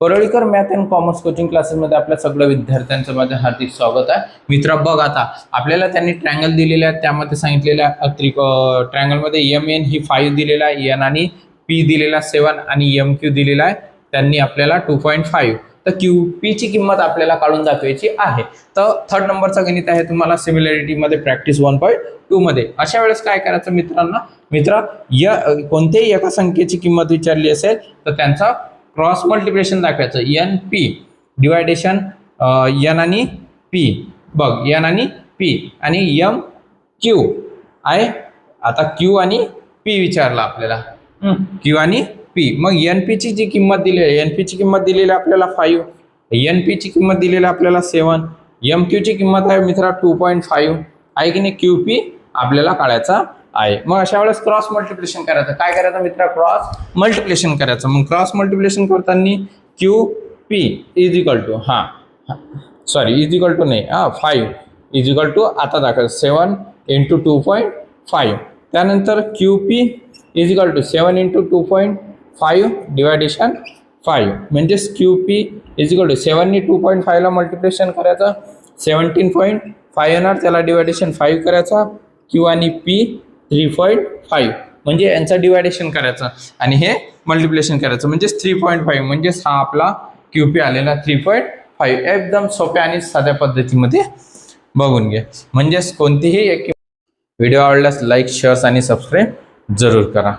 Parlikar math and commerce coaching क्लासेसमध्ये आपल्या सगळ्या विद्यार्थ्यांचं माझं हार्दिक स्वागत आहे. मित्र बघ, आता आपल्याला त्यांनी ट्रायंगल दिलेले आहेत, त्यामध्ये सांगितलेल्या ट्रायंगलमध्ये एम एन ही 5 दिलेला आहे, एन आणि पी दिलेला 7 आणि एम क्यू दिलेला आहे त्यांनी आपल्याला 2.5. तर क्यू पी ची किंमत आपल्याला काढून दाखवायची आहे. तर थर्ड नंबरचा गणित आहे तुम्हाला सिमिलॅरिटी मध्ये प्रॅक्टिस 1.2 मध्ये. अशा वेळेस काय करायचं मित्र, कोणत्याही एका संख्येची किंमत विचारली असेल तर त्यांचा क्रॉस मल्टिप्लिकेशन दाखवायचं. एन पी डिवायडेशन एन आणि पी. बघ, एन आणि पी आणि एम क्यू आहे. आता क्यू आणि पी विचारला आपल्याला, क्यू आणि पी. मग एन पी ची जी किंमत दिली आहे, एन पी ची किंमत दिलेली आपल्याला 5, एन पी ची किंमत दिलेली आपल्याला 7, एम क्यू ची किंमत आहे मित्रा 2.5 आहे की नाही. क्यू पी आपल्याला काढायचा आहे. मग अशा वेळेस क्रॉस मल्टिप्लिकेशन करायचं. काय करायचं मित्रा? क्रॉस मल्टिप्लिकेशन करायचं. मग क्रॉस मल्टिप्लिकेशन करताना Q P is equal to is equal to नाही 5 इज इक्वल टू आता दाखवायचं 7 इंटू 2.5. त्यानंतर Q P is equal to 7 into 2.5 division 5 म्हणजेच Q P is equal to 7 नी 2.5 ला मल्टिप्लिकेशन करायचं 17.5 येणार, त्याला डिवायडेशन 5 करायचा. क्यू आणि पी 3.5 म्हणजे यांचं डिवायडेशन करायचं आणि हे मल्टिप्लिकेशन करायचं म्हणजेच 3.5 म्हणजेच हा आपला क्यू पी आलेला 3.5. एकदम सोप्या आणि साध्या पद्धतीमध्ये बघून घ्या. म्हणजेच कोणतीही एक व्हिडिओ आवडल्यास लाईक, शेअर आणि सबस्क्राईब जरूर करा.